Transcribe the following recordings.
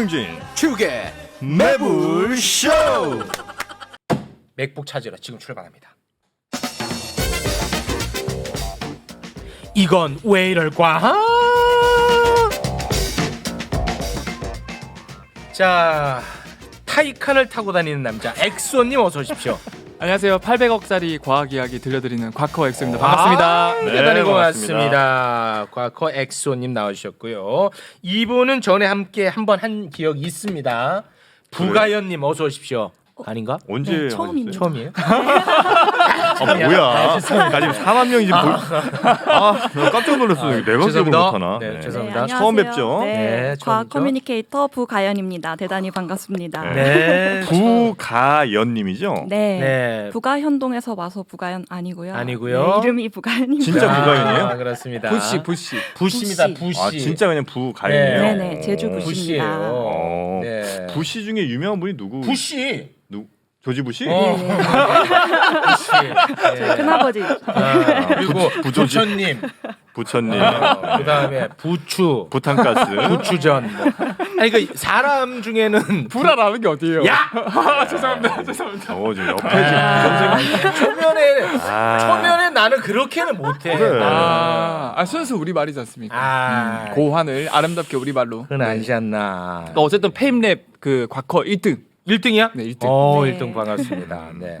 김용진 축의 매불쇼. 맥북 찾으러 지금 출발합니다. 이건 왜 이럴까? 자, 타이칸을 타고 다니는 남자 엑소님 어서 오십시오. 안녕하세요. 800억짜리 과학 이야기 들려드리는 과커 엑소입니다. 반갑습니다. 네, 대단히 반갑습니다. 고맙습니다. 과커 엑소님 나오셨고요. 이분은 전에 함께 한번 한 기억이 있습니다. 부가연님 어서 오십시오. 아닌가? 언제 네, 처음입니다. 처음이에요? 뭐야? 나 지금 4만 명이 지금 나 깜짝 놀랐어. 내가 기억을 죄송합니다. 못하나? 네, 네. 죄송합니다. 안녕하세요. 처음 뵙죠? 네, 네, 과학 처음이죠. 커뮤니케이터 부가연입니다. 대단히 반갑습니다. 네. 부가연님이죠? 네. 네. 부가현동에서 와서 부가연 아니고요. 아니고요. 네, 이름이 부가연입니다. 진짜 부가연이에요? 아, 그렇습니다. 부시. 부시입니다. 부시. 부시. 아 진짜 그냥 부가연이에요? 네. 네네, 제주 부시. 부시예요. 어. 네. 부시 중에 유명한 분이 누구? 부시. 조지 부시? 어. 부시. 네. 큰아버지. 아, 그리고 부조지. 부처님. 부처님. 그다음에 부추. 부탄가스. 부추전. 뭐. 아니 그 사람 중에는 불화라는 게 어디예요? 야! 죄송합니다. 지금 옆에 지금 초면에 나는 그렇게는 못해. 그래. 순수 우리 말이지 않습니까? 아. 고환을 아름답게 우리 말로. 그건 아니지 않나. 또 어쨌든 페임랩 그 과커 1등. 1등이야? 네, 1등. 네. 1등 반갑습니다. 네.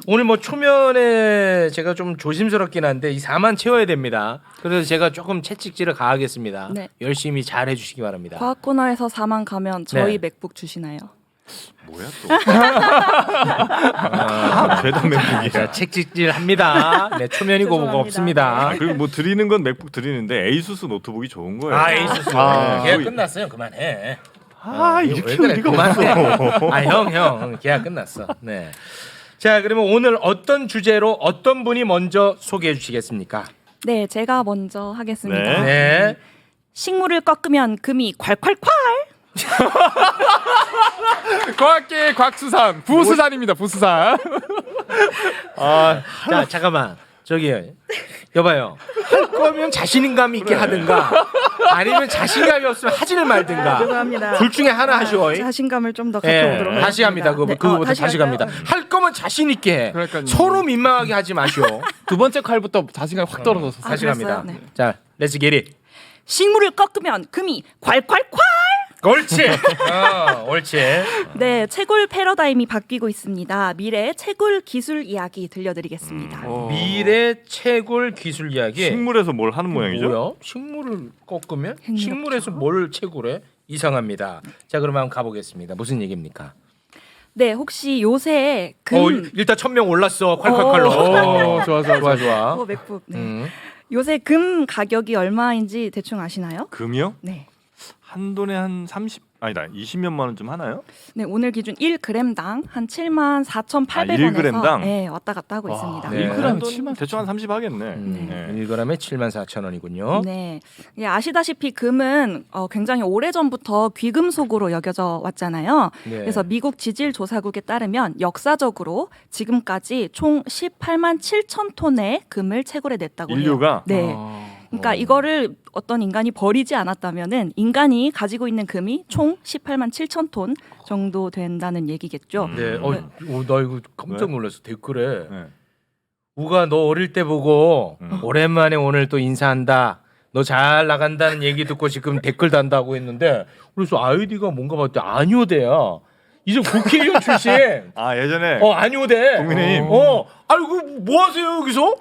오늘 뭐 초면에 제가 좀 조심스럽긴 한데 이 4만 채워야 됩니다. 그래서 제가 조금 채찍질을 가하겠습니다. 네. 열심히 잘 해주시기 바랍니다. 과학 코너에서 4만 가면 저희 네. 맥북 주시나요? 뭐야 또? 죄다 맥북이야. 자, 채찍질 합니다. 네, 초면이고 뭐가 죄송합니다. 없습니다. 그리고 뭐 드리는 건 맥북 드리는데 에이수스 노트북이 좋은 거예요. 에이수스. 계약 거의- 끝났어요. 그만해. 이렇게 왜 그래? 의리가 그만해. 없어. 형, 계약 끝났어. 네. 자, 그러면 오늘 어떤 주제로 어떤 분이 먼저 소개해 주시겠습니까? 네, 제가 먼저 하겠습니다. 네. 네. 식물을 꺾으면 금이 콸콸콸. 과학계 곽수산 부수산입니다. 부수산. 자, 잠깐만. 저기 여봐요. 할 거면 자신감 있게 하든가 아니면 자신감이 없으면 하지를 말든가. 죄송합니다. 둘 중에 하나 하시오. 자신감을 좀 더 예, 갖고 오도록 다시 합니다. 하겠습니다. 그거부터 다시 할까요? 갑니다. 할 거면 자신 있게 해. 그러니까요. 서로 민망하게 하지 마시오. 두 번째 칼부터 자신감이 확 떨어져서. 아, 다시 갑니다. 그랬어요? 네. 자, 렛츠 기릿. 식물을 꺾으면 금이 콸콸콸. 옳지. 옳지. 네, 채굴 패러다임이 바뀌고 있습니다. 미래 채굴 기술 이야기 들려드리겠습니다. 미래 채굴 기술 이야기. 식물에서 뭘 하는 모양이죠? 뭐야? 식물을 꺾으면 행력죠. 식물에서 뭘 채굴해? 이상합니다. 자, 그럼 한번 가보겠습니다. 무슨 얘기입니까? 네, 혹시 요새 금 일단 1000명 올랐어. 콸콸콸로. 좋아. 맥북. 네. 요새 금 가격이 얼마인지 대충 아시나요? 금이요? 네. 한 돈에 한 20몇만 원쯤 하나요? 네, 오늘 기준 1g당 한 74,800원에서 1g당? 네, 왔다 갔다 하고 있습니다. 네. 1g 돈 7만 대충 한 30 하겠네. 1g에 74,000원이군요. 네, 예, 아시다시피 금은 굉장히 오래전부터 귀금속으로 여겨져 왔잖아요. 네. 그래서 미국 지질조사국에 따르면 역사적으로 지금까지 총 18만 7천 톤의 금을 채굴해냈다고 해요. 인류가? 네. 그러니까 이거를 어떤 인간이 버리지 않았다면은 인간이 가지고 있는 금이 총 18만 7천 톤 정도 된다는 얘기겠죠. 네. 나 이거 깜짝 놀랐어. 댓글에 네. 우가 너 어릴 때 보고 음. 오랜만에 오늘 또 인사한다. 너 잘 나간다는 얘기 듣고 지금 댓글 단다고 했는데 그래서 아이디가 뭔가 봤더니 아니오대야. 이제 국회의원 출신. 아 예전에 아니오대. 국민의힘. 아이고 뭐 하세요 여기서?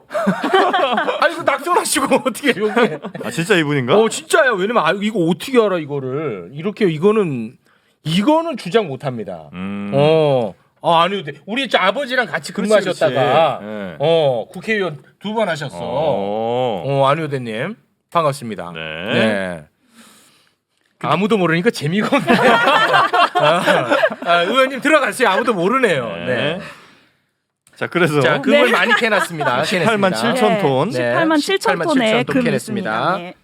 아니 그 낙선하시고 어떻게 여기? 아 진짜 이분인가? 진짜야. 왜냐면 이거 어떻게 알아 이거를? 이렇게 이거는 주장 못 합니다. 아니오대. 우리 아버지랑 같이 근무하셨다가 네. 국회의원 2번 하셨어. 아니오대님 반갑습니다. 네. 아무도 모르니까 재미가 없네. 의원님 들어가세요. 아무도 모르네요. 네. 자 그래서 자 금을 많이 캐놨습니다. 18만 7천 톤. 네. 18만 7천 톤의 7천 톤 금이 캐냈습니다. 있습니다. 네.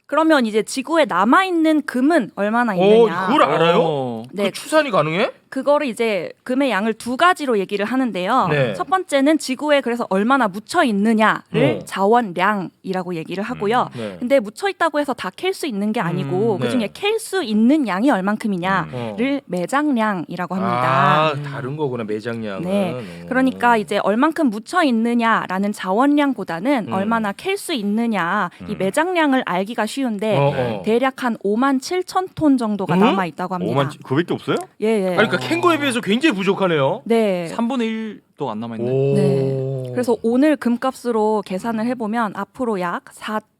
그러면 이제 지구에 남아 있는 금은 얼마나 있느냐? 그걸 알아요? 네. 그 추산이 가능해? 그거를 이제 금의 양을 두 가지로 얘기를 하는데요. 네. 첫 번째는 지구에 그래서 얼마나 묻혀 있느냐를 자원량이라고 얘기를 하고요. 네. 근데 묻혀 있다고 해서 다 캘 수 있는 게 아니고 네. 그중에 캘 수 있는 양이 얼만큼이냐를 매장량이라고 합니다. 아, 다른 거구나 매장량은. 네. 그러니까 이제 얼만큼 묻혀 있느냐라는 자원량보다는 얼마나 캘 수 있느냐 이 매장량을 알기가 쉬운데 대략 한 5만 7천 톤 정도가 남아 있다고 합니다. 5만 그밖에 없어요? 예. 아니, 그러니까 캔 거에 비해서 굉장히 부족하네요. 네. 3분의 1도 안 남아 있네. 오. 네. 그래서 오늘 금값으로 계산을 해보면 앞으로 약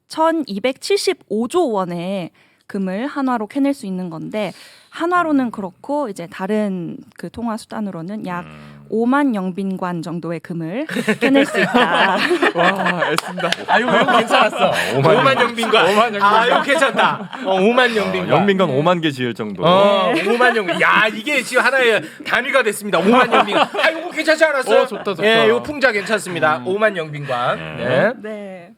4,275조 원의 금을 한화로 캐낼 수 있는 건데 한화로는 그렇고 이제 다른 그 통화 수단으로는 약 5만 영빈관 정도의 금을 캐낼 수 있다. 와, 애쓴다. 아, 이거 괜찮았어. 5만 영빈관. 5만 영빈관. 아, 이거 괜찮다. 5만 영빈관. 영빈관 5만 개 지을 정도. 5만 영빈. 야, 이게 지금 하나의 단위가 됐습니다. 5만 영빈관. 아, 이거 괜찮지 않았어요? 좋다. 예, 이거 풍자 괜찮습니다. 5만 영빈관. 네. 네.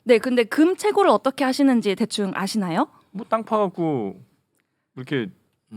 네, 근데 금 채굴을 어떻게 하시는지 대충 아시나요? 뭐 땅 파갖고 이렇게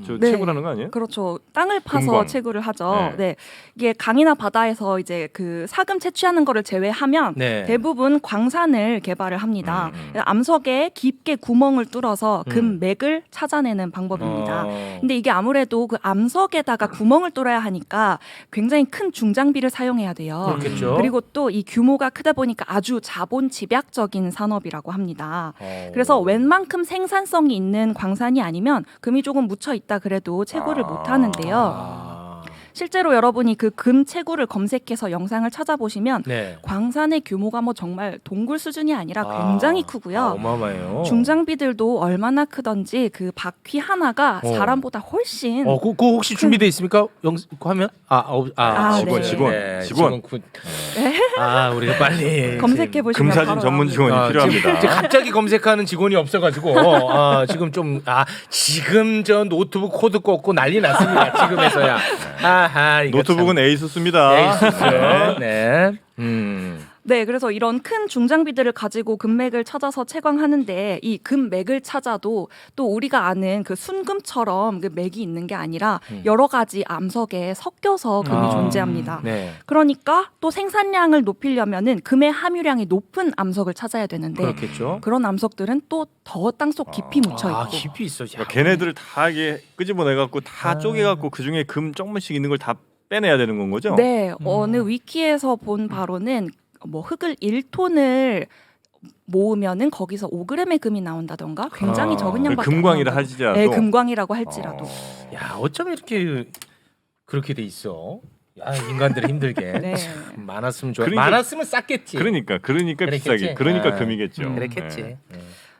저 네. 채굴하는 거 아니에요? 그렇죠. 땅을 파서 금광. 채굴을 하죠. 네. 네. 이게 강이나 바다에서 이제 그 사금 채취하는 거를 제외하면 네. 대부분 광산을 개발을 합니다. 암석에 깊게 구멍을 뚫어서 금맥을 찾아내는 방법입니다. 근데 이게 아무래도 그 암석에다가 구멍을 뚫어야 하니까 굉장히 큰 중장비를 사용해야 돼요. 그렇겠죠. 그리고 또 이 규모가 크다 보니까 아주 자본 집약적인 산업이라고 합니다. 그래서 웬만큼 생산성이 있는 광산이 아니면 금이 조금 묻혀 있다 그래도 채굴을 못 하는데요. 실제로 여러분이 그 금 채굴을 검색해서 영상을 찾아보시면 네. 광산의 규모가 뭐 정말 동굴 수준이 아니라 굉장히 크고요. 어마어마해요. 중장비들도 얼마나 크던지 그 바퀴 하나가 사람보다 훨씬 그거 혹시 준비돼 있습니까? 화면? 직원. 아, 우리가 빨리 검색해 보시면 금사진 바로 전문 나옵니다. 직원이 필요합니다. 지금 갑자기 검색하는 직원이 없어가지고 지금 지금 저 노트북 코드 꽂고 난리 났습니다. 지금에서야. 아하, 이거 노트북은 에이수스입니다. 에이수스. 네. 네, 그래서 이런 큰 중장비들을 가지고 금맥을 찾아서 채광하는데 이 금맥을 찾아도 또 우리가 아는 그 순금처럼 그 맥이 있는 게 아니라 여러 가지 암석에 섞여서 금이 존재합니다. 네. 그러니까 또 생산량을 높이려면은 금의 함유량이 높은 암석을 찾아야 되는데 그렇겠죠. 그런 암석들은 또 더 땅속 깊이 묻혀 있고 깊이 있어. 그러니까 걔네들을 다 이게 끄집어내갖고 다 쪼개갖고 그 중에 금 조금씩 있는 걸 다 빼내야 되는 건 거죠? 네, 어느 위키에서 본 바로는 뭐 흙을 1톤을 모으면은 거기서 5g의 금이 나온다던가 굉장히 적은 양밖에 안 금광이라 나온다고. 할지라도. 네, 금광이라고 할지라도. 야, 어쩜 이렇게 그렇게 돼 있어? 야, 인간들 힘들게. 네. 많았으면 좋아. 그러니까- 많았으면 쌌겠지. 그러니까 그랬겠지. 비싸게. 그러니까 아, 금이겠죠. 그랬겠지. 네.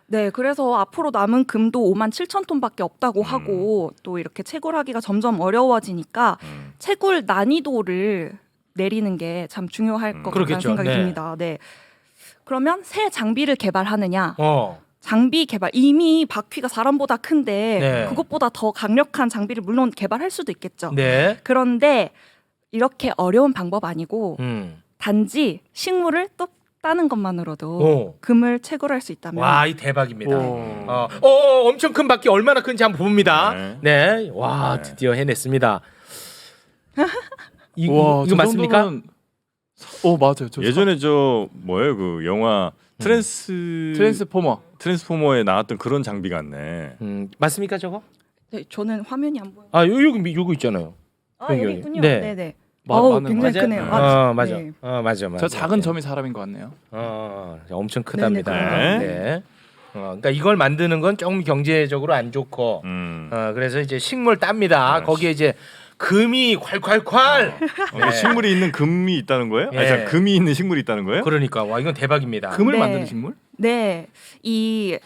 네, 그래서 앞으로 남은 금도 5만 7천 톤밖에 없다고 하고 또 이렇게 채굴하기가 점점 어려워지니까 채굴 난이도를 내리는 게 참 중요할 것 같다는 그렇겠죠. 생각이 네. 듭니다. 네. 그러면 새 장비를 개발하느냐? 어. 장비 개발 이미 바퀴가 사람보다 큰데 네. 그것보다 더 강력한 장비를 물론 개발할 수도 있겠죠. 네. 그런데 이렇게 어려운 방법 아니고 음. 단지 식물을 또 따는 것만으로도 오. 금을 채굴할 수 있다면 와, 이 대박입니다. 오. 엄청 큰 바퀴 얼마나 큰지 한번 봅니다. 네. 네. 와, 네. 드디어 해냈습니다. 와, 이거 맞습니까? 맞아요. 저 예전에 저 뭐예요 그 영화 트랜스포머에 나왔던 그런 장비 같네. 맞습니까, 저거? 네, 저는 화면이 안 보여요. 아, 여기 요거 있잖아요. 아, 여기, 여기 여기. 있군요. 네. 네, 네. 맞는 굉장히 맞아요? 크네요. 맞아. 네. 맞아. 저 작은 점이 사람인 것 같네요. 엄청 크답니다. 네. 네. 그러니까 이걸 만드는 건 조금 경제적으로 안 좋고, 그래서 이제 식물 땁니다. 네. 거기에 이제 금이 콸콸콸. 네. 식물이 있는 금이 있다는 거예요? 예. 아니, 자, 금이 있는 식물이 있다는 거예요? 그러니까 와, 이건 대박입니다. 금을 네. 만드는 식물? 네, 이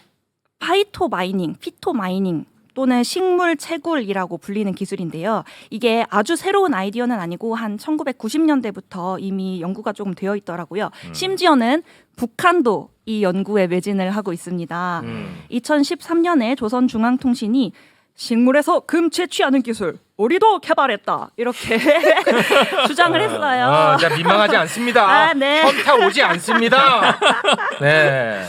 파이토 마이닝, 피토 마이닝 또는 식물 채굴이라고 불리는 기술인데요. 이게 아주 새로운 아이디어는 아니고 한 1990년대부터 이미 연구가 조금 되어 있더라고요. 심지어는 북한도 이 연구에 매진을 하고 있습니다. 2013년에 조선중앙통신이 식물에서 금 채취하는 기술 우리도 개발했다 이렇게 주장을 했어요. 자, 민망하지 않습니다. 아, 네. 현타 오지 않습니다. 네.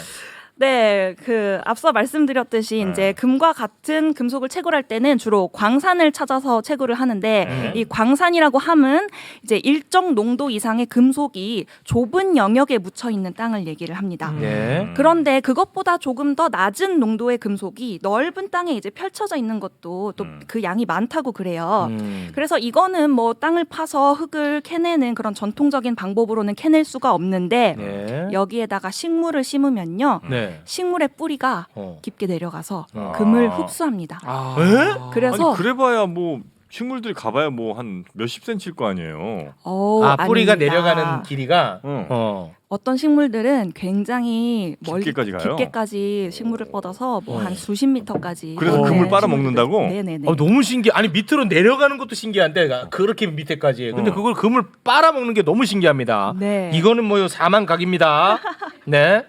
네, 그 앞서 말씀드렸듯이 이제 금과 같은 금속을 채굴할 때는 주로 광산을 찾아서 채굴을 하는데 이 광산이라고 함은 이제 일정 농도 이상의 금속이 좁은 영역에 묻혀 있는 땅을 얘기를 합니다. 네. 그런데 그것보다 조금 더 낮은 농도의 금속이 넓은 땅에 이제 펼쳐져 있는 것도 또 그 양이 많다고 그래요. 그래서 이거는 뭐 땅을 파서 흙을 캐내는 그런 전통적인 방법으로는 캐낼 수가 없는데 네. 여기에다가 식물을 심으면요. 네. 식물의 뿌리가 어. 깊게 내려가서 아. 금을 흡수합니다. 그래서 아니 그래봐야 뭐 식물들이 가봐야 뭐 한 몇십 센치일 거 아니에요. 뿌리가 아닙니다. 내려가는 길이가 어떤 식물들은 굉장히 깊게까지 가요? 깊게까지 식물을 뻗어서 뭐 한 수십 미터까지. 그래서 금을 빨아먹는다고? 네네네. 너무 신기해. 아니 밑으로 내려가는 것도 신기한데 그렇게 밑에까지. 근데 그걸 금을 빨아먹는 게 너무 신기합니다. 네. 이거는 뭐요 사망각입니다. 네.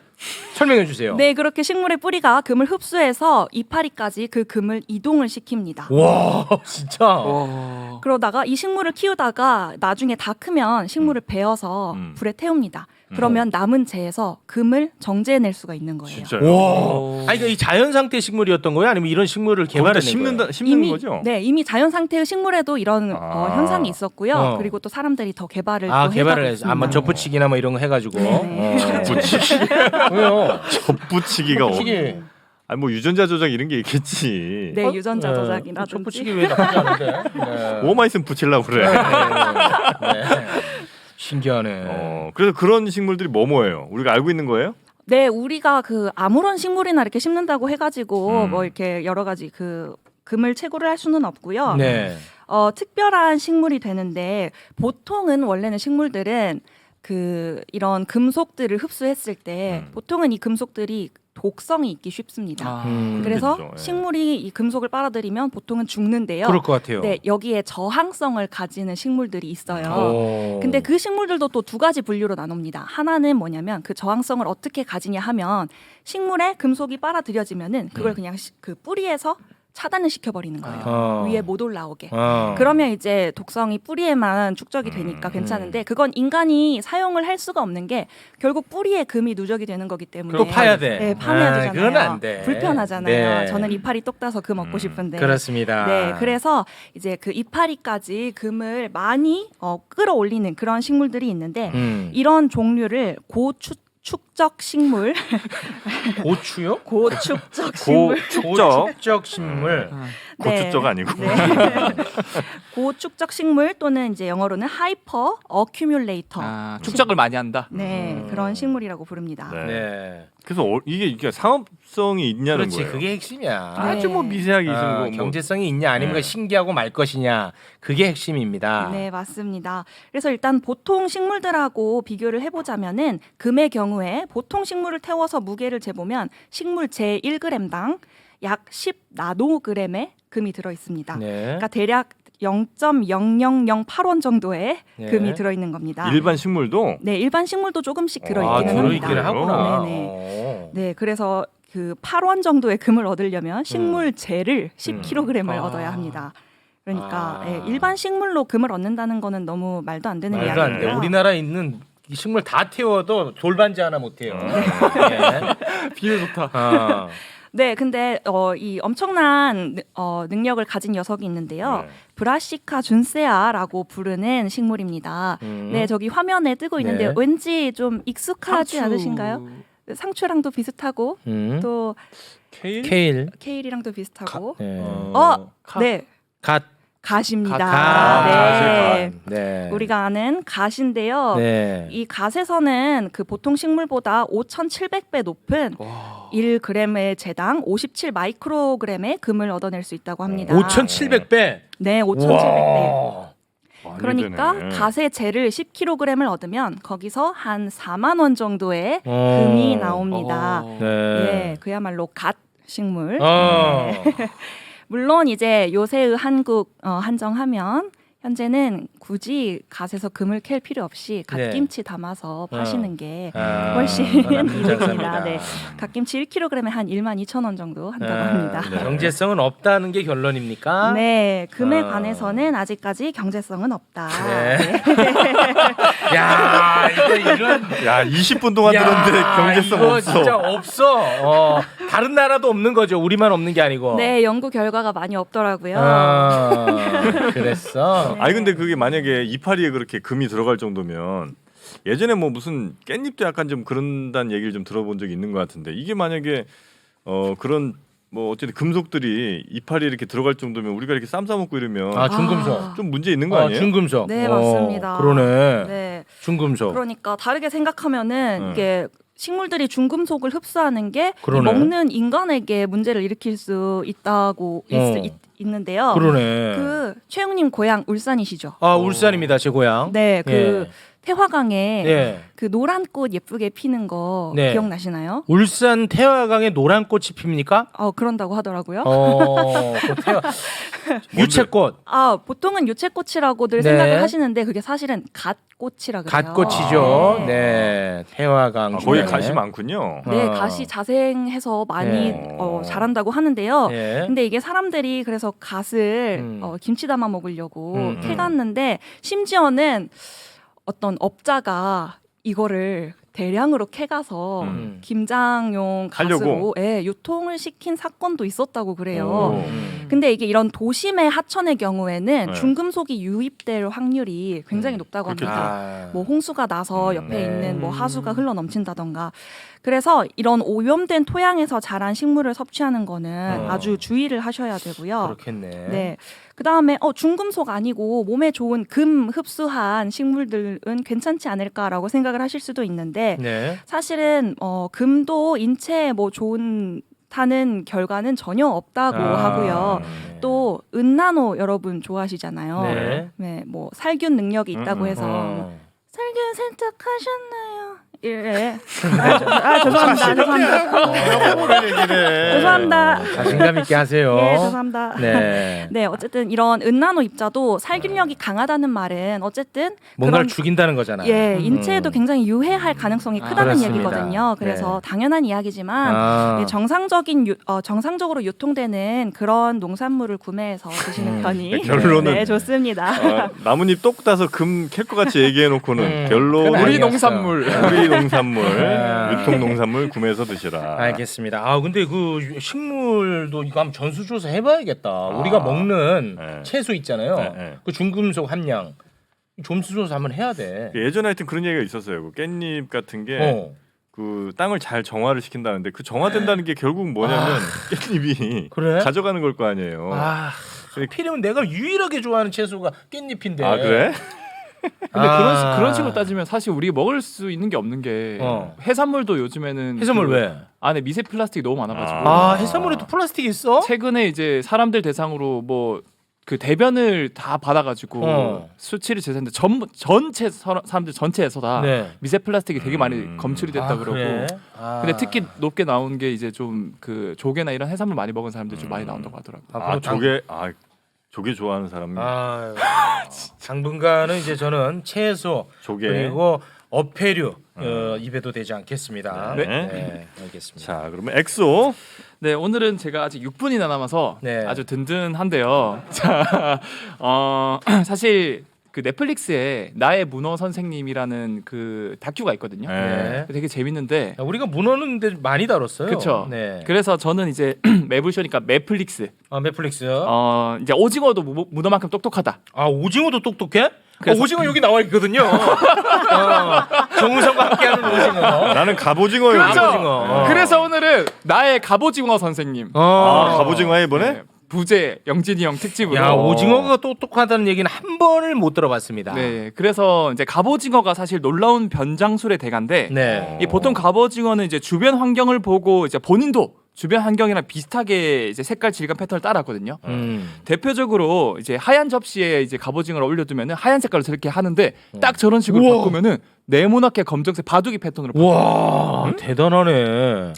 설명해 주세요. 네, 그렇게 식물의 뿌리가 금을 흡수해서 이파리까지 그 금을 이동을 시킵니다. 와 진짜. 와. 그러다가 이 식물을 키우다가 나중에 다 크면 식물을 베어서 불에 태웁니다. 그러면 남은 재에서 금을 정제해낼 수가 있는 거예요. 진짜요? 와. 아니 그러니까 이 자연 상태 식물이었던 거예요? 아니면 이런 식물을 개발해낸 거예요? 심는 이미 거죠? 네, 이미 자연 상태의 식물에도 이런 현상이 있었고요. 그리고 또 사람들이 더 개발을 또 개발을 해가고 해서 있습니다. 아마 접붙이기나 뭐 이런 거 해가지고. 네. 접붙이기. 왜요? 접붙이기가 접붙이기. 아니 뭐 유전자 조작 이런 게 있겠지. 네, 유전자 조작이라든지. 접붙이기 왜 나쁘지 않은데? 네. 뭐만 있으면 붙이려고 그래. 네. 신기하네. 그래서 그런 식물들이 뭐예요? 우리가 알고 있는 거예요? 네, 우리가 그 아무런 식물이나 이렇게 심는다고 해가지고 뭐 이렇게 여러 가지 그 금을 채굴을 할 수는 없고요. 네. 특별한 식물이 되는데 보통은 원래는 식물들은 그 이런 금속들을 흡수했을 때 보통은 이 금속들이 독성이 있기 쉽습니다. 그래서 그렇죠. 예. 식물이 이 금속을 빨아들이면 보통은 죽는데요. 그럴 것 같아요. 네, 여기에 저항성을 가지는 식물들이 있어요. 오. 근데 그 식물들도 또 두 가지 분류로 나눕니다. 하나는 뭐냐면 그 저항성을 어떻게 가지냐 하면 식물에 금속이 빨아들여지면은 그걸 그냥 그 뿌리에서 차단을 시켜버리는 거예요. 위에 못 올라오게. 그러면 이제 독성이 뿌리에만 축적이 되니까 괜찮은데 그건 인간이 사용을 할 수가 없는 게 결국 뿌리에 금이 누적이 되는 거기 때문에 또 파야 돼. 네, 파내야 되잖아요. 그건 안 돼. 불편하잖아요. 네. 저는 이파리 똑 따서 금 얻고 싶은데. 그렇습니다. 네, 그래서 이제 그 이파리까지 금을 많이 끌어올리는 그런 식물들이 있는데 이런 종류를 고축적 식물, 고추요? 고축적 식물, 고축적 식물. 고추적 아니고. 네. 고축적 식물 또는 이제 영어로는 하이퍼 어큐뮬레이터. 축적을 많이 한다. 네, 그런 식물이라고 부릅니다. 네. 네. 그래서 이게 상업성이 있냐는 그렇지. 거예요. 그게 핵심이야. 아주 뭐 미세하게 있는 거. 뭐. 경제성이 있냐 아니면 네. 신기하고 말 것이냐 그게 핵심입니다. 네, 맞습니다. 그래서 일단 보통 식물들하고 비교를 해보자면은 금의 경우에 보통 식물을 태워서 무게를 재보면 식물 제 1g당 약 10나노그램의 금이 들어 있습니다. 네. 그러니까 대략 0.0008원 정도의 네. 금이 들어 있는 겁니다. 일반 식물도 네, 일반 식물도 조금씩 들어 있기는 합니다. 들어있기는 하구나. 네네. 네, 그래서 그 8원 정도의 금을 얻으려면 식물 재를 10kg을 얻어야 합니다. 그러니까 예, 일반 식물로 금을 얻는다는 거는 너무 말도 안 되는 말도 안 돼. 이야기예요. 우리나라에 있는 이 식물 다 태워도 돌반지 하나 못 태워. 네. 비유 좋다. 네, 근데 이 엄청난 능력을 가진 녀석이 있는데요. 브라시카 준세아라고 부르는 식물입니다. 네, 저기 화면에 뜨고 있는데 네. 왠지 좀 익숙하지 않으신가요? 상추랑도 비슷하고 또 케일. 케일이랑도 비슷하고 네. 네, 갓. 갓입니다. 갓. 네. 우리가 아는 갓인데요. 네. 이 갓에서는 그 보통 식물보다 5,700배 높은 1g의 제당 57 마이크로그램의 금을 얻어낼 수 있다고 합니다. 5,700배. 네, 5,700배. 많이 그러니까 되네. 갓의 재를 10kg을 얻으면 거기서 한 4만 원 정도의 어. 금이 나옵니다. 네. 네, 그야말로 갓 식물. 어. 물론 이제 요새의 한국 한정하면 현재는 굳이 갓에서 금을 캘 필요 없이 네. 갓김치 담아서 파시는 게 아, 훨씬 남자입니다. 이득입니다. 네. 갓김치 1kg에 한 12,000원 정도 한다고 합니다. 네. 경제성은 없다는 게 결론입니까? 네, 금에 아. 관해서는 아직까지 경제성은 없다. 네. 네. 야, 이런 야 20분 동안 들었는데 경제성 이거 없어. 진짜 없어. 다른 나라도 없는 거죠. 우리만 없는 게 아니고. 네, 연구 결과가 많이 없더라고요. 그랬어. 아니 근데 그게 만약에 이파리에 그렇게 금이 들어갈 정도면 예전에 뭐 무슨 깻잎도 약간 좀 그런다는 얘기를 좀 들어본 적이 있는 것 같은데 이게 만약에 그런 뭐 어쨌든 금속들이 이파리에 이렇게 들어갈 정도면 우리가 이렇게 쌈 싸먹고 이러면 중금속. 좀 문제 있는 거 아니에요? 중금속. 네, 맞습니다. 그러네. 네. 중금속. 그러니까 다르게 생각하면은 이게 식물들이 중금속을 흡수하는 게 그러네. 먹는 인간에게 문제를 일으킬 수 있다고 있는데요. 그러네. 그 최영님 고향 울산이시죠? 울산입니다. 제 고향. 네, 그 태화강에 예. 그 노란 꽃 예쁘게 피는 거 네. 기억나시나요? 울산 태화강에 노란 꽃이 핍니까? 그런다고 하더라고요. 그 유채꽃. 보통은 유채꽃이라고들 네. 생각을 하시는데 그게 사실은 갓꽃이라 그래요. 갓꽃이죠. 네. 태화강. 거기 중에. 가시 많군요. 네, 가시 자생해서 많이 네. 자란다고 하는데요. 예. 근데 이게 사람들이 그래서 갓을 김치 담아 먹으려고 캐갔는데 심지어는 어떤 업자가 이거를 대량으로 캐가서 김장용 하려고? 갓으로 유통을 시킨 사건도 있었다고 그래요. 오. 근데 이게 이런 도심의 하천의 경우에는 네. 중금속이 유입될 확률이 굉장히 높다고 합니다. 뭐 홍수가 나서 옆에 네. 있는 뭐 하수가 흘러 넘친다던가. 그래서 이런 오염된 토양에서 자란 식물을 섭취하는 거는 아주 주의를 하셔야 되고요. 그렇겠네. 네. 그다음에 중금속 아니고 몸에 좋은 금 흡수한 식물들은 괜찮지 않을까라고 생각을 하실 수도 있는데 네. 사실은 금도 인체에 뭐 좋다는 결과는 전혀 없다고 하고요. 또 은나노 여러분 좋아하시잖아요. 네. 네, 뭐 살균 능력이 있다고 해서 살균 세탁하셨나요? 예. 죄송합니다. 죄송합니다. 자신감 있게 하세요. 예, 죄송합니다. 네. 네, 어쨌든 이런 은나노 입자도 살균력이 강하다는 말은 어쨌든 뭔가를 그런 죽인다는 거잖아요. 예, 인체에도 굉장히 유해할 가능성이 크다는 그렇습니다. 얘기거든요. 그래서 네. 당연한 이야기지만 정상적으로 유통되는 그런 농산물을 구매해서 드시는 편이 결론은 네, 좋습니다. 나뭇잎 똑 따서 금 캘 것 같이 얘기해놓고는 결론 그건 우리 아니었어. 농산물. 우리 농산물 네. 유통 농산물 구매해서 드시라. 알겠습니다. 근데 그 식물도 이거 한번 전수조사 해봐야겠다. 우리가 먹는 네. 채소 있잖아요. 네. 그 중금속 함량 전수조사 한번 해야 돼. 예전에 하여튼 그런 얘기가 있었어요. 그 깻잎 같은 게 그 땅을 잘 정화를 시킨다는데 그 정화된다는 게 결국 뭐냐면 깻잎이 그래? 가져가는 걸 거 아니에요. 필이면 내가 유일하게 좋아하는 채소가 깻잎인데. 그래? 근데 그런 식으로 따지면 사실 우리 먹을 수 있는 게 없는 게 해산물도 요즘에는 해산물 그 왜? 안에 미세 플라스틱이 너무 많아가지고 해산물에도 플라스틱이 있어? 최근에 이제 사람들 대상으로 뭐 그 대변을 다 받아가지고 수치를 재봤는데 전체 사람들 전체에서 다 네. 미세 플라스틱이 되게 많이 검출이 됐다 그러고. 그래? 근데 특히 높게 나온 게 이제 좀 그 조개나 이런 해산물 많이 먹은 사람들 좀 많이 나온다고 하더라고요. 조개 좋아하는 사람. 당분간은 이제 저는 채소 조개 그리고 어패류 입에도 되지 않겠습니다. 네. 알겠습니다. 자, 그러면 엑소. 네, 오늘은 제가 아직 6분이나 남아서 네. 아주 든든한데요. 자, 사실 그 넷플릭스에 나의 문어 선생님이라는 그 다큐가 있거든요. 네. 되게 재밌는데. 우리가 문어는 근데 많이 다뤘어요. 그렇죠. 네. 그래서 저는 이제 매불쇼니까 매플릭스. 넷플릭스. 이제 오징어도 문어만큼 똑똑하다. 오징어도 똑똑해? 그래서- 오징어 여기 나와 있거든요. 정우성과 함께하는 오징어. 나는 갑오징어요. 그렇죠. 갑오징어. 그래서 오늘은 나의 갑오징어 선생님. 갑오징어에 이번에? 네, 부제 영진이 형 특집으로. 야, 오징어가 똑똑하다는 얘기는 한 번을 못 들어봤습니다. 네, 그래서 이제 갑오징어가 사실 놀라운 변장술의 대가인데 네. 이 보통 갑오징어는 이제 주변 환경을 보고 이제 본인도 주변 환경이랑 비슷하게 이제 색깔, 질감 패턴을 따라하거든요. 대표적으로 이제 하얀 접시에 이제 갑오징어를 올려두면은 하얀 색깔로 저렇게 하는데 딱 저런 식으로 우와. 바꾸면은 네모나게 검정색 바둑이 패턴으로. 와, 대단하네.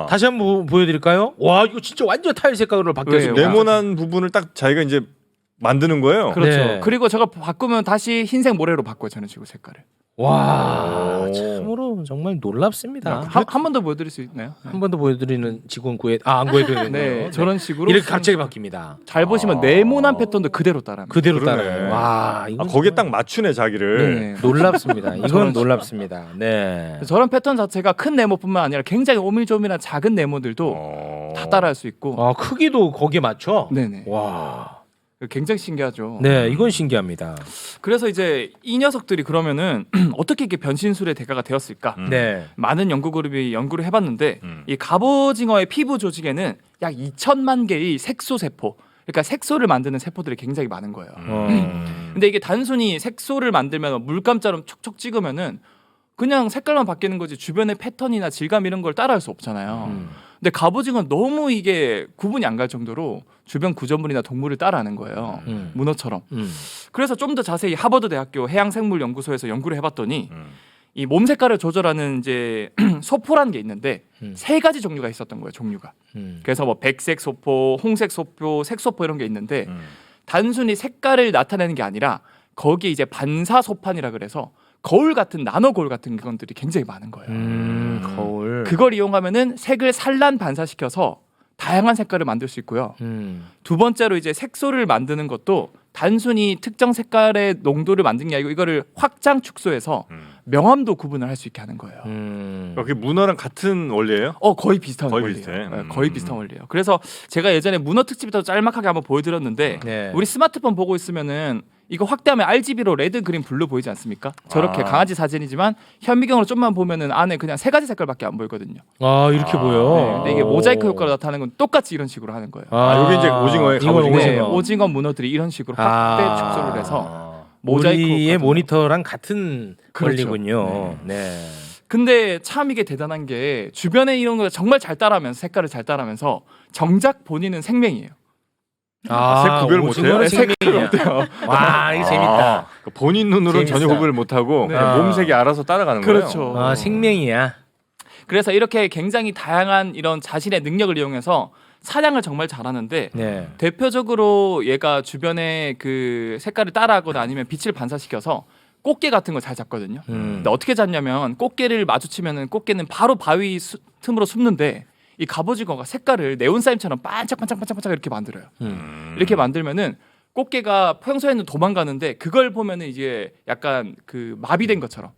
다시 한번 보여드릴까요? 와, 이거 진짜 완전 타일 색깔로 바뀌었습니다. 네, 네모난 부분을 딱 자기가 이제 만드는 거예요. 그렇죠. 네. 그리고 저거 바꾸면 다시 흰색 모래로 바꿔요. 저는 식으로 색깔을. 와, 오. 참으로 정말 놀랍습니다. 한 번 더 보여드릴 수 있나요? 한 번 더 보여드리는 직원 안 구해도 되는 네, 저런 식으로 이렇게 갑자기 바뀝니다. 잘 보시면 네모난 패턴도 그대로 따라합니다. 그대로 그러네. 따라요. 와, 이건 거기에 정말 딱 맞추네 자기를. 네. 놀랍습니다. 이건 저런 놀랍습니다. 네. 저런 패턴 자체가 큰 네모뿐만 아니라 굉장히 오밀조밀한 작은 네모들도 다 따라할 수 있고. 아, 크기도 거기에 맞춰? 네네. 와. 굉장히 신기하죠. 네, 이건 신기합니다. 그래서 이제 이 녀석들이 그러면은 어떻게 이렇게 변신술의 대가가 되었을까? 네. 많은 연구 그룹이 연구를 해봤는데 이 갑오징어의 피부 조직에는 약 2천만 개의 색소 세포, 그러니까 색소를 만드는 세포들이 굉장히 많은 거예요. 근데 이게 단순히 색소를 만들면 물감처럼 촉촉 찍으면은 그냥 색깔만 바뀌는 거지 주변의 패턴이나 질감 이런 걸 따라할 수 없잖아요. 근데 갑오징어는 너무 이게 구분이 안 갈 정도로 주변 구조물이나 동물을 따라하는 거예요. 문어처럼. 그래서 좀 더 자세히 하버드 대학교 해양생물연구소에서 연구를 해봤더니 이 몸 색깔을 조절하는 이제 소포라는 게 있는데 세 가지 종류가 있었던 거예요. 종류가. 그래서 뭐 백색 소포, 홍색 소포, 색소포 이런 게 있는데 단순히 색깔을 나타내는 게 아니라 거기에 이제 반사 소판이라 그래서 거울 같은 나노 거울 같은 것들이 굉장히 많은 거예요. 거울. 그걸 이용하면은 색을 산란 반사시켜서 다양한 색깔을 만들 수 있고요. 두 번째로 이제 색소를 만드는 것도 단순히 특정 색깔의 농도를 만든 게 아니고 이거를 확장 축소해서 명암도 구분을 할 수 있게 하는 거예요. 그게 문어랑 같은 원리예요? 거의 비슷한 거의 원리예요. 비슷해. 네, 거의 비슷한 원리예요. 그래서 제가 예전에 문어 특집에서 짤막하게 한번 보여드렸는데 네. 우리 스마트폰 보고 있으면은 이거 확대하면 RGB로 레드, 그린, 블루 보이지 않습니까? 저렇게 강아지 사진이지만 현미경으로 좀만 보면은 안에 그냥 세 가지 색깔밖에 안 보이거든요. 아, 이렇게 보여. 네, 근데 이게 모자이크 효과로 나타나는 건 똑같이 이런 식으로 하는 거예요. 여기 이제 오징어에 이건 갑오징어. 네, 오징어. 오징어 문어들이 이런 식으로 확대 축소를 해서 모자이크 우리의 효과도 모니터랑 같은 그렇죠. 원리군요. 네. 근데 참 이게 대단한 게 주변에 이런 거 정말 잘 따라하면서 색깔을 잘 따라하면서 정작 본인은 생명이에요. 색 구별 못해요? 네, 색깔을 못해요. 와, 이거 재밌다. 본인 눈으로는 재밌어. 전혀 구별 못하고 네. 그냥 몸색이 알아서 따라가는 그렇죠. 거예요. 아, 생명이야. 그래서 이렇게 굉장히 다양한 이런 자신의 능력을 이용해서 사냥을 정말 잘하는데 네. 대표적으로 얘가 주변에 그 색깔을 따라하거나 아니면 빛을 반사시켜서 꽃게 같은 걸 잘 잡거든요. 근데 어떻게 잡냐면 꽃게를 마주치면은 꽃게는 바로 바위 틈으로 숨는데 이 갑오징어가 색깔을 네온사인처럼 반짝반짝반짝반짝 이렇게 만들어요. 이렇게 만들면은 꽃게가 평소에는 도망가는데 그걸 보면은 이제 약간 그 마비된 것처럼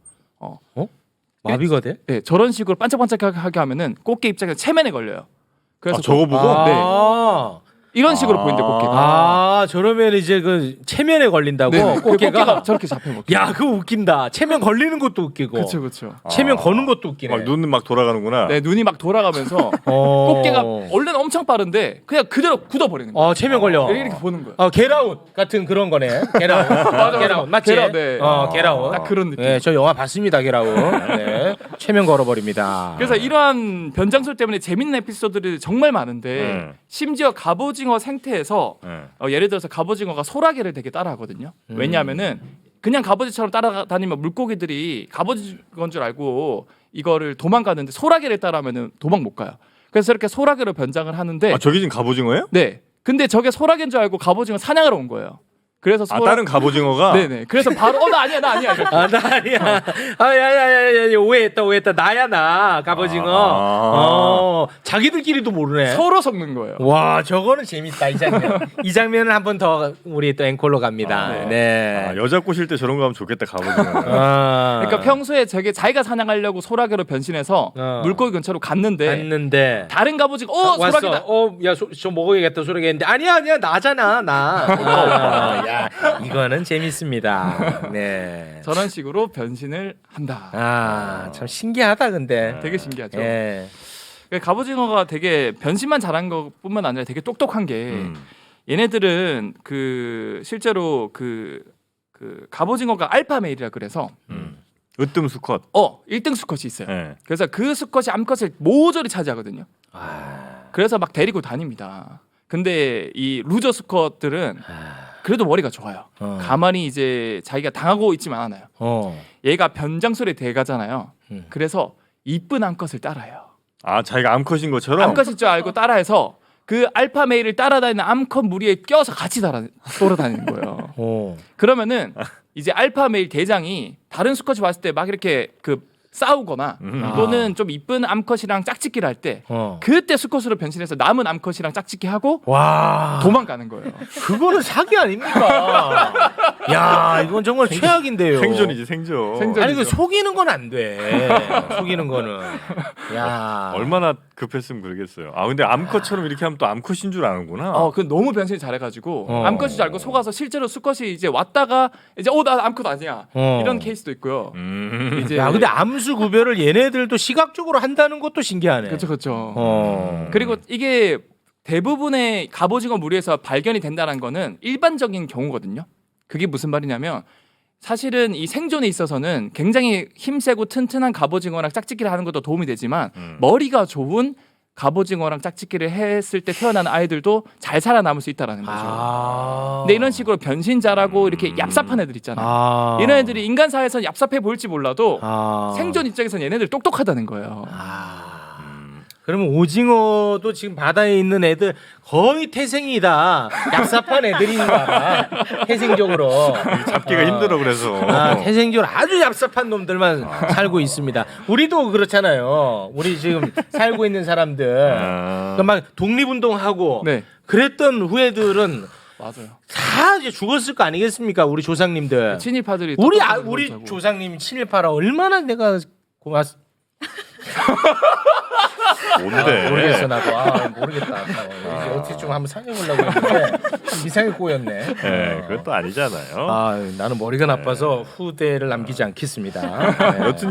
마비가 돼? 네, 저런 식으로 반짝반짝하게 하면은 꽃게 입장에서 체면에 걸려요. 그래서 저거 보고 아, 이런 식으로 보이는데 꽃게가. 아, 저러면 이제 그 체면에 걸린다고 네, 그 꽃게가. 저렇게 잡혀먹기. 야, 그거 웃긴다. 체면 걸리는 것도 웃기고. 그렇죠, 그렇죠. 체면 거는 것도 웃기네. 막 눈은 막 돌아가는구나. 네, 눈이 막 돌아가면서 꽃게가 원래는 엄청 빠른데 그냥 그대로 굳어버리는 거예요. 체면 걸려. 이렇게 보는 거예요. 겟아웃 같은 그런 거네. 겟아웃. 겟아웃. 맞지? 겟아웃, 네. 겟아웃. 딱 그런 느낌. 네, 저 영화 봤습니다. 겟아웃. 네. 체면 걸어버립니다. 그래서 이러한 변장술 때문에 재밌는 에피소드들이 정말 많은데 심지어 갑오징어 생태에서 예를 들어서 갑오징어가 소라게를 되게 따라하거든요. 왜냐하면은 그냥 갑오징어처럼 따라다니면 물고기들이 갑오징어인 줄 알고 이거를 도망가는데 소라게를 따라하면은 도망 못 가요. 그래서 이렇게 소라게로 변장을 하는데 저게 지금 갑오징어예요? 네. 근데 저게 소라게인 줄 알고 갑오징어 사냥하러 온 거예요. 그래서 다른 갑오징어가 네네. 그래서 바로 나 아니야 이렇게. 나 아니야. 야야야야 오해했다. 나야 나 갑오징어. 자기들끼리도 모르네. 서로 섞는 거예요. 와, 저거는 재밌다. 이 장면. 이 장면은 한 번 더 우리 또 앵콜로 갑니다. 네. 여자 꼬실 때 저런 거 하면 좋겠다 갑오징어. 그러니까 평소에 저게 자기가 사냥하려고 소라게로 변신해서 물고기 근처로 갔는데 다른 갑오징어 왔어. 소라게다. 야, 저 먹어야겠다 소라게 했는데 아니야 나잖아 나. 야, 이거는 재밌습니다. 네. 저런 식으로 변신을 한다. 참 신기하다 근데. 되게 신기하죠. 예. 그러니까 갑오징어가 되게 변신만 잘한 것뿐만 아니라 되게 똑똑한 게 얘네들은 그 실제로 그 갑오징어가 알파 메일이라 그래서 으뜸 수컷. 1등 수컷이 있어요. 네. 그래서 그 수컷이 암컷을 모조리 차지하거든요. 그래서 막 데리고 다닙니다. 근데 이 루저 수컷들은 그래도 머리가 좋아요. 가만히 이제 자기가 당하고 있지만 않아요. 얘가 변장술의 대가잖아요. 그래서 이쁜 암컷을 따라해요. 자기가 암컷인 것처럼. 암컷일 줄 알고 따라해서 그 알파 메일을 따라다니는 암컷 무리에 껴서 같이 돌아다니는 거예요. 그러면은 이제 알파 메일 대장이 다른 수컷이 봤을 때 막 이렇게 그 싸우거나 또는 좀 이쁜 암컷이랑 짝짓기를 할 때 그때 수컷으로 변신해서 남은 암컷이랑 짝짓기 하고 와, 도망가는 거예요. 그거는 사기 아닙니까? 야, 이건 정말 최악인데요. 생존이지 생존. 생존. 아니 그 속이는 건 안 돼. 속이는 거는. 야, 얼마나 급했으면 그러겠어요. 아 근데 암컷처럼 이렇게 하면 또 암컷인 줄 아는구나. 그 너무 변신이 잘해가지고 암컷인 줄 알고 속아서 실제로 수컷이 이제 왔다가 이제 나 암컷 아니야 이런 케이스도 있고요. 이제 야, 근데 암수 구별을 얘네들도 시각적으로 한다는 것도 신기하네. 그렇죠. 그리고 이게 대부분의 갑오징어 무리에서 발견이 된다는 거는 일반적인 경우거든요. 그게 무슨 말이냐면 사실은 이 생존에 있어서는 굉장히 힘세고 튼튼한 갑오징어랑 짝짓기를 하는 것도 도움이 되지만 머리가 좋은 갑오징어랑 짝짓기를 했을 때 태어나는 아이들도 잘 살아남을 수 있다라는 거죠. 근데 이런 식으로 변신 잘하고 이렇게 얍삽한 애들 있잖아요. 이런 애들이 인간 사회에서 얍삽해 보일지 몰라도 생존 입장에서는 얘네들 똑똑하다는 거예요. 그러면 오징어도 지금 바다에 있는 애들 거의 태생이다. 얍삽한 애들인가 봐. 태생적으로. 잡기가 힘들어 그래서. 태생적으로 아주 얍삽한 놈들만 살고 있습니다. 우리도 그렇잖아요. 우리 지금 살고 있는 사람들. 그러니까 막 독립운동하고 네. 그랬던 후예들은 맞아요. 다 이제 죽었을 거 아니겠습니까? 우리 조상님들. 친일파들이 우리 조상님 친일파라 얼마나 내가 고맙. 뭔데? 모르겠어 나도. 모르겠다. 이제 어떻게 좀 한번 상해보려고 했는데 좀 이상하게 꼬였네. 네, 그것도 아니잖아요. 나는 머리가 나빠서 후대를 남기지 않겠습니다. 네. 여튼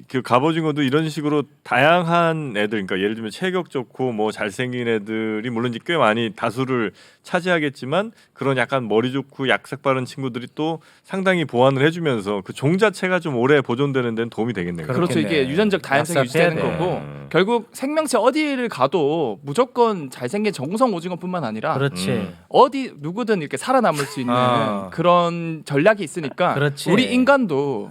그 갑오징어도 이런 식으로 다양한 애들, 그러니까 예를 들면 체격 좋고 뭐 잘생긴 애들이 물론 이제 꽤 많이 다수를 차지하겠지만 그런 약간 머리 좋고 약색 바른 친구들이 또 상당히 보완을 해주면서 그 종 자체가 좀 오래 보존되는 데는 도움이 되겠네요. 그렇죠. 이게 유전적 다양성이 유지되는 거고 결국 생명체 어디를 가도 무조건 잘생긴 정성 오징어뿐만 아니라 그렇지. 어디 누구든 이렇게 살아남을 수 있는 그런 전략이 있으니까 그렇지. 우리 인간도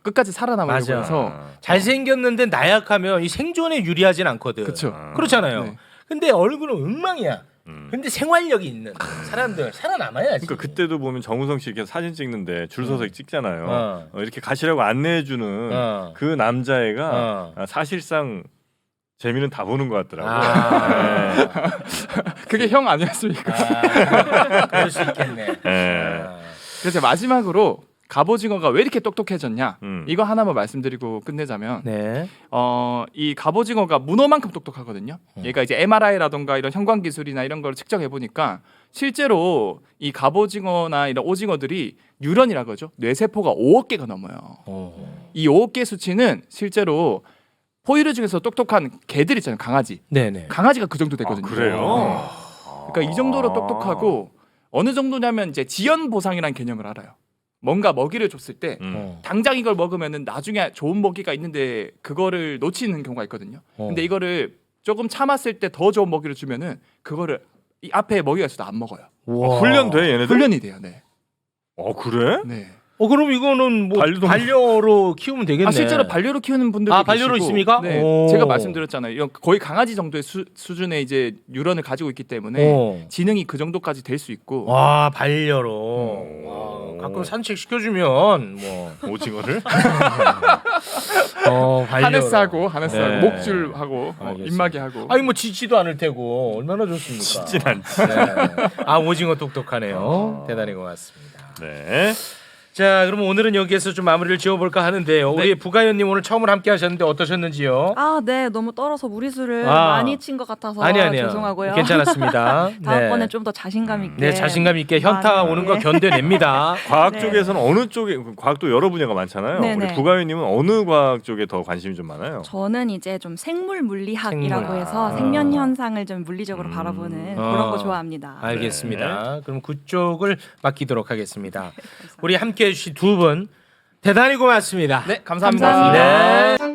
끝까지 살아남으려고 맞아. 해서 잘생겼는데 나약하면 이 생존에 유리하진 않거든. 그쵸. 그렇잖아요. 네. 근데 얼굴은 엉망이야. 근데 생활력이 있는 사람들 살아남아야지. 그러니까 그때도 보면 정우성 씨 이렇게 사진 찍는데 줄 서서 찍잖아요. 이렇게 가시라고 안내해주는 그 남자애가 사실상 재미는 다 보는 것 같더라고요. 그게 형 아니었습니까? 그럴 수 있겠네. 그래서 마지막으로 갑오징어가 왜 이렇게 똑똑해졌냐 이거 하나만 말씀드리고 끝내자면 네. 이 갑오징어가 문어만큼 똑똑하거든요. 얘가 이제 MRI라던가 이런 형광 기술이나 이런 걸 측정해 보니까 실제로 이 갑오징어나 이런 오징어들이 뉴런이라고 하죠. 뇌세포가 5억 개가 넘어요. 이 5억 개 수치는 실제로 포유류 중에서 똑똑한 개들 있잖아요. 강아지. 네네. 강아지가 그 정도 되거든요. 그래요? 그러니까 이 정도로 똑똑하고 어느 정도냐면 이제 지연 보상이라는 개념을 알아요. 뭔가 먹이를 줬을 때 당장 이걸 먹으면은 나중에 좋은 먹이가 있는데 그거를 놓치는 경우가 있거든요. 근데 이거를 조금 참았을 때 더 좋은 먹이를 주면은 그거를 이 앞에 먹이가 있어도 안 먹어요. 훈련돼 얘네들? 훈련이 돼요. 네. 그래? 네. 그럼 이거는 뭐 반려로 키우면 되겠네. 실제로 반려로 키우는 분들도 반려로 계시고, 있습니까? 네. 제가 말씀드렸잖아요. 이건 거의 강아지 정도의 수준의 이제 뉴런을 가지고 있기 때문에 지능이 그 정도까지 될 수 있고. 와, 반려로. 가끔 산책 시켜주면 뭐 오징어를? 반려로. 하네스하고 네. 목줄하고 입마개 하고. 아니 뭐 짖지도 않을 테고 얼마나 좋습니까? 짖진 않지. 네. 오징어 똑똑하네요. 대단히 고맙습니다. 네. 자, 그럼 오늘은 여기에서 좀 마무리를 지어볼까 하는데요. 우리 부가연님 오늘 처음으로 함께 하셨는데 어떠셨는지요? 네, 너무 떨어서 무리수를 아. 많이 친 것 같아서 아니요. 죄송하고요. 괜찮았습니다. 다음번에 좀 더 자신감 있게. 네, 자신감 있게 현타 오는 거 견뎌냅니다. 과학 네. 쪽에서는 어느 쪽에 과학도 여러 분야가 많잖아요. 네네. 우리 부가연님은 어느 과학 쪽에 더 관심이 좀 많아요? 저는 이제 좀 생물 물리학이라고 생물. 해서 생명 현상을 좀 물리적으로 바라보는 그런 거 좋아합니다. 알겠습니다. 그럼 그쪽을 맡기도록 하겠습니다. 우리 함께해 주신 두 분 대단히 고맙습니다. 네, 감사합니다. 감사합니다. 네.